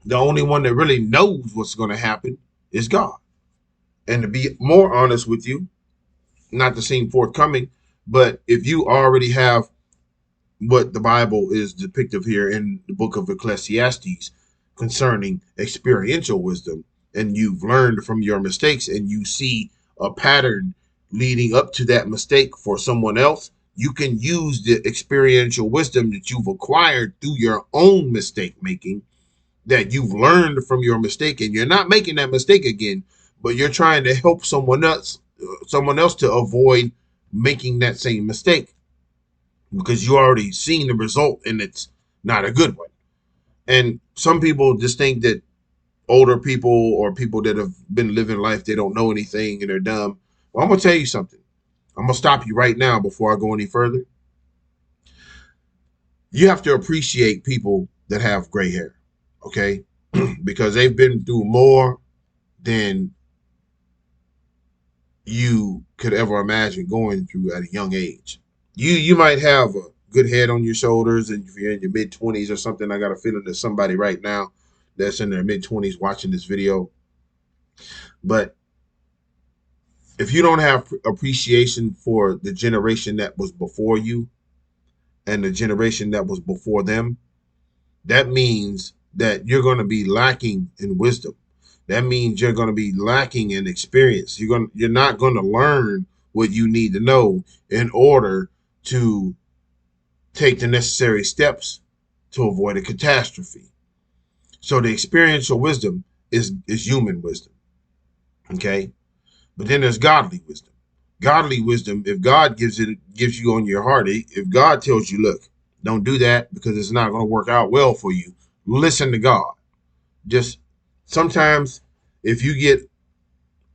the only one that really knows what's going to happen is God. And to be more honest with you, not to seem forthcoming, but if you already have what the Bible is depicted here in the book of Ecclesiastes concerning experiential wisdom, and you've learned from your mistakes and you see a pattern leading up to that mistake for someone else, you can use the experiential wisdom that you've acquired through your own mistake making, that you've learned from your mistake, and you're not making that mistake again, but you're trying to help someone else to avoid making that same mistake, because you already seen the result and it's not a good one. And some people just think that older people or people that have been living life, they don't know anything and they're dumb. Well, I'm gonna tell you something. I'm gonna stop you right now before I go any further. You have to appreciate people that have gray hair, okay? Because they've been through more than you could ever imagine going through at a young age. You might have a good head on your shoulders, and if you're in your mid 20s or something, I got a feeling there's somebody right now that's in their mid 20s watching this video. But if you don't have appreciation for the generation that was before you and the generation that was before them, that means that you're going to be lacking in wisdom. That means you're going to be lacking in experience. You're not going to learn what you need to know in order to take the necessary steps to avoid a catastrophe. So the experiential wisdom is human wisdom, okay? But then there's godly wisdom. Godly wisdom, if God gives you on your heart, if God tells you, look, don't do that because it's not going to work out well for you, listen to God. Just sometimes if you get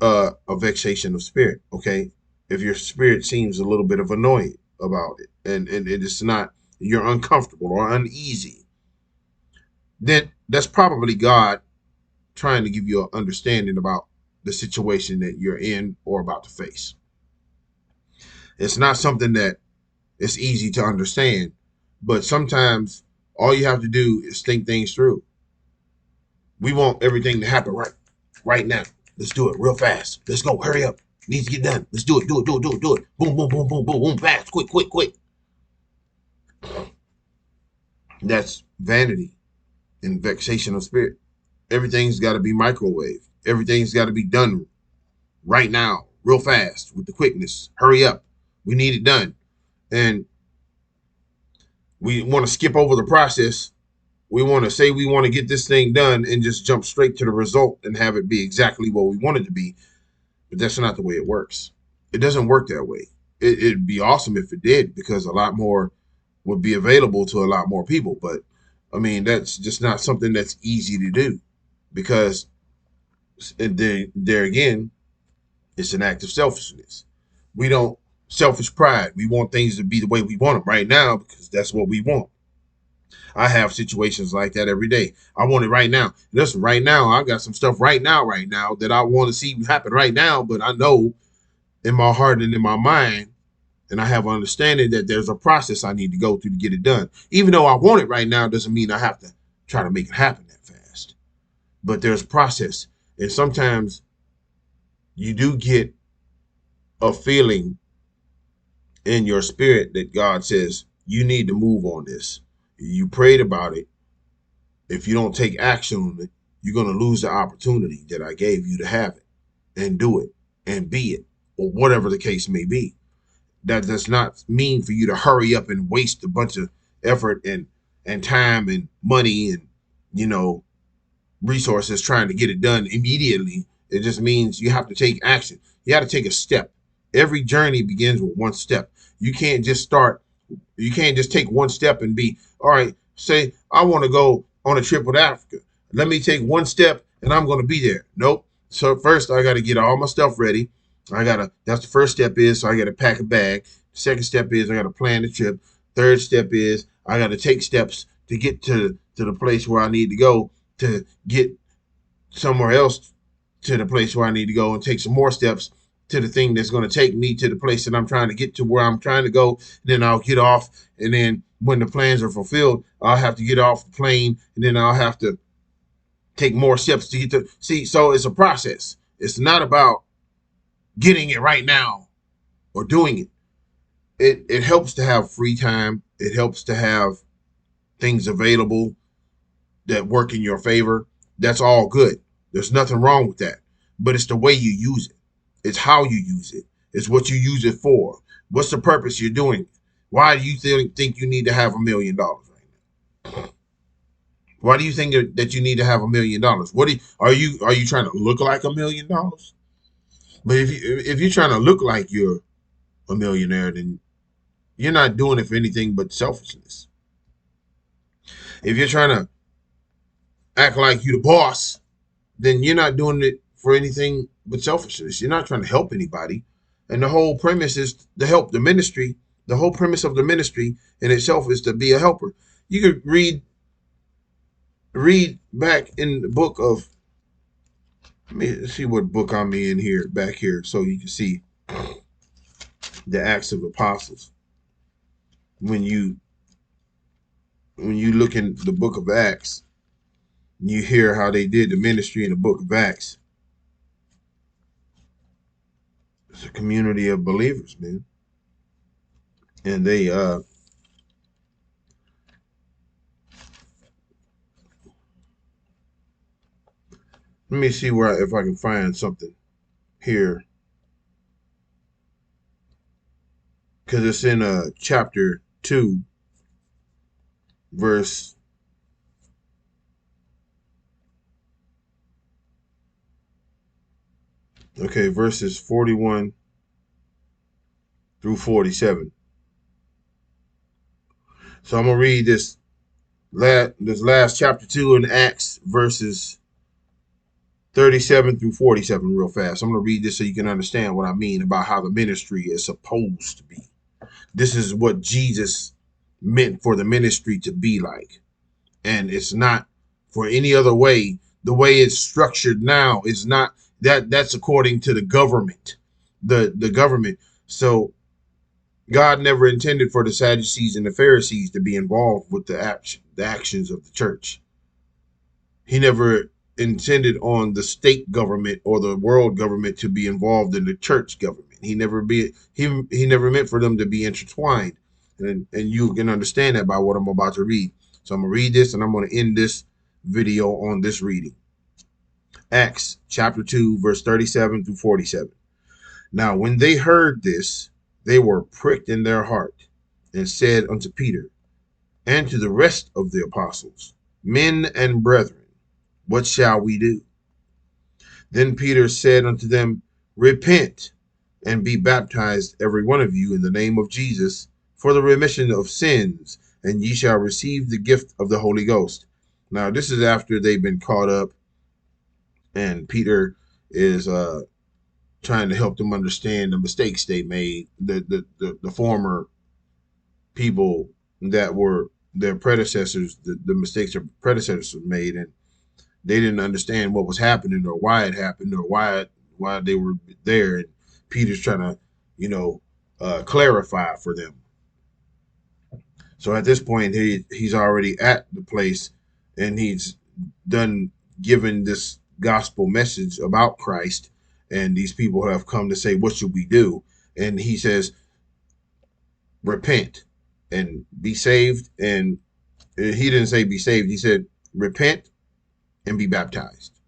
a vexation of spirit, okay, if your spirit seems a little bit of annoyed about it and it's not, you're uncomfortable or uneasy, then that's probably God trying to give you an understanding about the situation that you're in or about to face. It's not something that it's easy to understand, but sometimes all you have to do is think things through. We want everything to happen right now. Let's do it real fast. Let's go. Hurry up. Needs to get done. Let's do it. Do it. Do it. Do it. Do it. Boom, boom, boom, boom, boom, boom. Fast. Quick, quick, quick. That's vanity and vexation of spirit. Everything's got to be microwave. Everything's got to be done right now, real fast, with the quickness. Hurry up. We need it done. And we want to skip over the process. We want to say we want to get this thing done and just jump straight to the result and have it be exactly what we want it to be. But that's not the way it works. It doesn't work that way. It'd be awesome if it did, because a lot more would be available to a lot more people. But I mean, that's just not something that's easy to do, because there again, it's an act of selfishness. We don't selfish pride. We want things to be the way we want them right now because that's what we want. I have situations like that every day. I want it right now. Listen, right now, I got some stuff right now that I want to see happen right now, but I know in my heart and in my mind, and I have an understanding that there's a process I need to go through to get it done. Even though I want it right now, doesn't mean I have to try to make it happen that fast. But there's a process. And sometimes you do get a feeling in your spirit that God says, you need to move on this. You prayed about it. If you don't take action on it, you're going to lose the opportunity that I gave you to have it and do it and be it, or whatever the case may be. That does not mean for you to hurry up and waste a bunch of effort and time and money and, you know, resources trying to get it done immediately. It just means you have to take action. You got to take a step. Every journey begins with one step. You can't just take one step and be, all right, say, I want to go on a trip with Africa. Let me take one step and I'm going to be there. Nope. So first I got to get all my stuff ready. That's the first step is, so I got to pack a bag. The second step is I got to plan the trip. Third step is I got to take steps to get to the place where I need to go, to get somewhere else to the place where I need to go, and take some more steps to the thing that's going to take me to the place that I'm trying to get to, where I'm trying to go. And then I'll get off. And then when the plans are fulfilled, I'll have to get off the plane, and then I'll have to take more steps to get to see. So it's a process. It's not about getting it right now or doing it. It helps to have free time. It helps to have things available that work in your favor. That's all good. There's nothing wrong with that. But it's the way you use it. It's how you use it. It's what you use it for. What's the purpose you're doing it? Why do you think you need to have $1 million right now? Why do you think that you need to have $1 million? Are you trying to look like $1 million? But if you're trying to look like you're a millionaire, then you're not doing it for anything but selfishness. If you're trying to act like you the boss, then you're not doing it for anything but selfishness. You're not trying to help anybody. And the whole premise is to help the ministry. The whole premise of the ministry in itself is to be a helper. You could read back in the book of, let me see what book I'm in here, back here, so you can see the Acts of the Apostles. When you look in the book of Acts, you hear how they did the ministry in the book of Acts. It's a community of believers, man. And they let me see where if I can find something here, because it's in chapter 2, verse, okay, verses 41 through 47. So I'm gonna read this last chapter 2 in Acts, verses 37 through 47 real fast. I'm gonna read this so you can understand what I mean about how the ministry is supposed to be. This is what Jesus meant for the ministry to be like. And it's not for any other way. The way it's structured now is not that's according to the government. The government. So God never intended for the Sadducees and the Pharisees to be involved with the actions of the church. He never intended on the state government or the world government to be involved in the church government. He never meant for them to be intertwined. And you can understand that by what I'm about to read. So I'm gonna read this and I'm gonna end this video on this reading. Acts chapter 2, verse 37 through 47. Now when they heard this, they were pricked in their heart, and said unto Peter and to the rest of the apostles, Men and brethren, what shall we do? Then Peter said unto them, Repent, and be baptized every one of you in the name of Jesus for the remission of sins, and ye shall receive the gift of the Holy Ghost. Now this is after they've been caught up, and Peter is trying to help them understand the mistakes they made, the former people that were their predecessors, the mistakes their predecessors made, and they didn't understand what was happening or why it happened or why they were there. And Peter's trying to, clarify for them. So at this point, he's already at the place, and he's done given this gospel message about Christ, and these people have come to say, "What should we do?" And he says, "Repent and be saved." And he didn't say be saved; he said, "Repent and be baptized."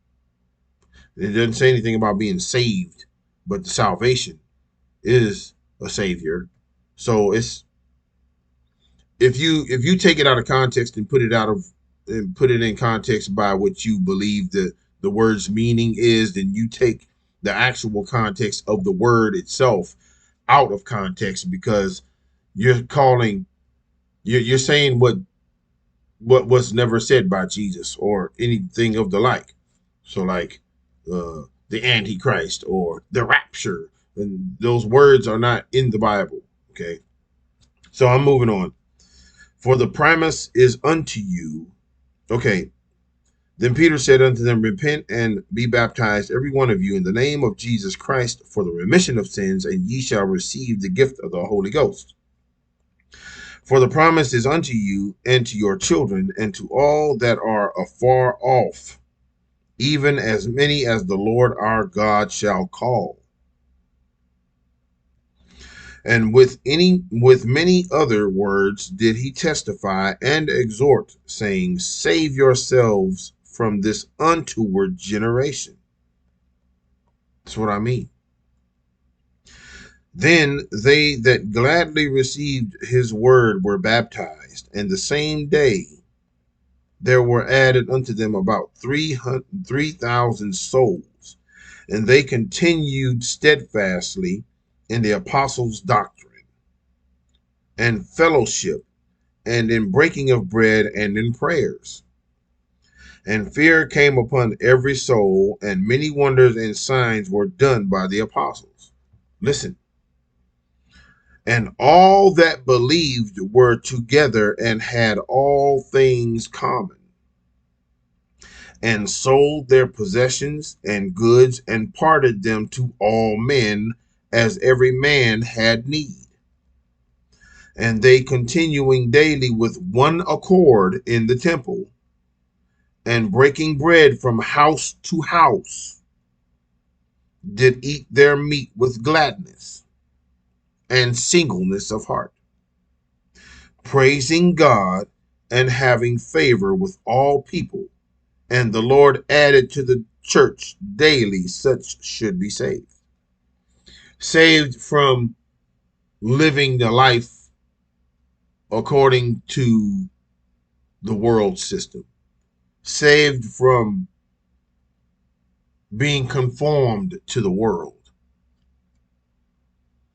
It doesn't say anything about being saved, but the salvation is a savior. So it's if you take it out of context and put it in context by what you believe the word's meaning is, then you take the actual context of the word itself out of context, because you're calling you're saying what was never said by Jesus or anything of the like. So like the Antichrist or the rapture, and those words are not in the Bible. Okay, so I'm moving on. For the promise is unto you. Okay, then Peter said unto them, Repent and be baptized, every one of you, in the name of Jesus Christ for the remission of sins, and ye shall receive the gift of the Holy Ghost. For the promise is unto you and to your children and to all that are afar off, even as many as the Lord our God shall call. And with many other words did he testify and exhort, saying, Save yourselves from this untoward generation. That's what I mean. Then they that gladly received his word were baptized, and the same day there were added unto them about 3,000 souls, and they continued steadfastly in the apostles' doctrine and fellowship, and in breaking of bread, and in prayers. And fear came upon every soul, and many wonders and signs were done by the apostles. Listen. And all that believed were together and had all things common, and sold their possessions and goods and parted them to all men as every man had need. And they continuing daily with one accord in the temple, and breaking bread from house to house, did eat their meat with gladness and singleness of heart, praising God and having favor with all people. And the Lord added to the church daily such should be saved. Saved from living the life according to the world system. Saved from being conformed to the world.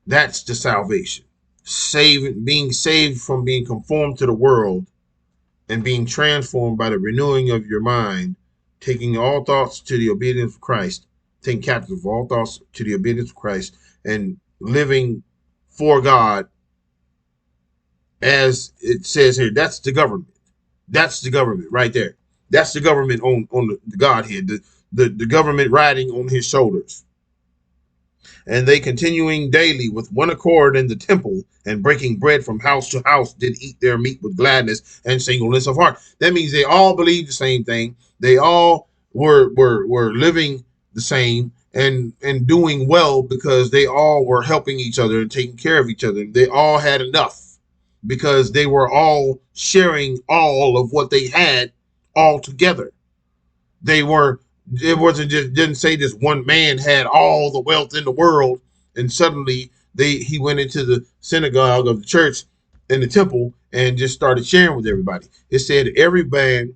That's the salvation. Being saved from being conformed to the world and being transformed by the renewing of your mind, taking all thoughts to the obedience of Christ, taking captive of all thoughts to the obedience of Christ, and living for God, as it says here. That's the government. That's the government right there. That's the government on the Godhead, the government riding on his shoulders. And they continuing daily with one accord in the temple and breaking bread from house to house did eat their meat with gladness and singleness of heart. That means they all believed the same thing. They all were living the same and doing well because they all were helping each other and taking care of each other. They all had enough because they were all sharing all of what they had all together. They were, it wasn't just, didn't say this one man had all the wealth in the world and suddenly he went into the synagogue of the church in the temple and just started sharing with everybody. It said everybody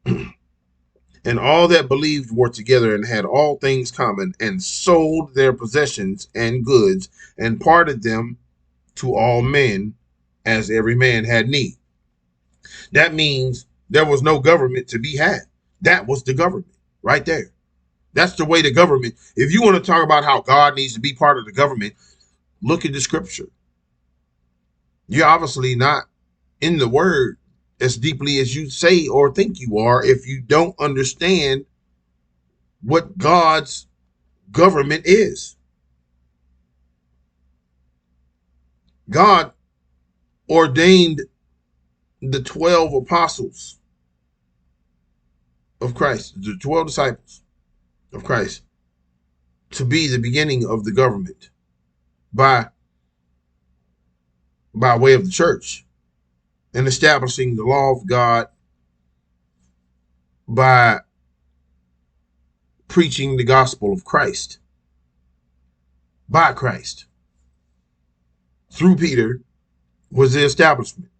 and all that believed were together and had all things common, and sold their possessions and goods and parted them to all men as every man had need. That means there was no government to be had. That was the government right there. That's the way the government, if you want to talk about how God needs to be part of the government, look at the scripture. You're obviously not in the word as deeply as you say or think you are if you don't understand what God's government is. God ordained the 12 apostles of Christ, the 12 disciples of Christ, to be the beginning of the government by way of the church, and establishing the law of God by preaching the gospel of Christ, by Christ. Through Peter was the establishment.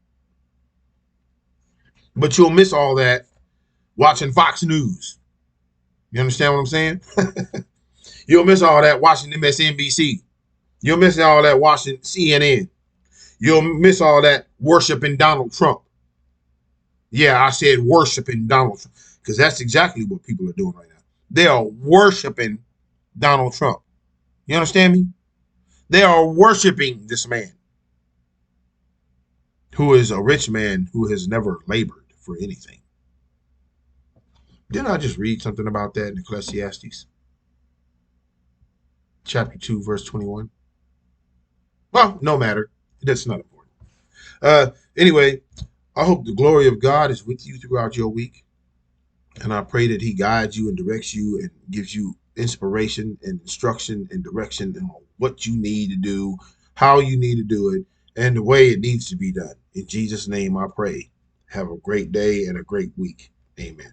But you'll miss all that watching Fox News. You understand what I'm saying? You'll miss all that watching MSNBC. You'll miss all that watching CNN. You'll miss all that worshiping Donald Trump. Yeah, I said worshiping Donald Trump because that's exactly what people are doing right now. They are worshiping Donald Trump. You understand me? They are worshiping this man who is a rich man who has never labored for anything. Didn't I just read something about that in Ecclesiastes? Chapter 2, verse 21. Well, no matter. That's not important. Anyway, I hope the glory of God is with you throughout your week. And I pray that he guides you and directs you and gives you inspiration and instruction and direction on what you need to do, how you need to do it, and the way it needs to be done. In Jesus' name I pray. Have a great day and a great week. Amen.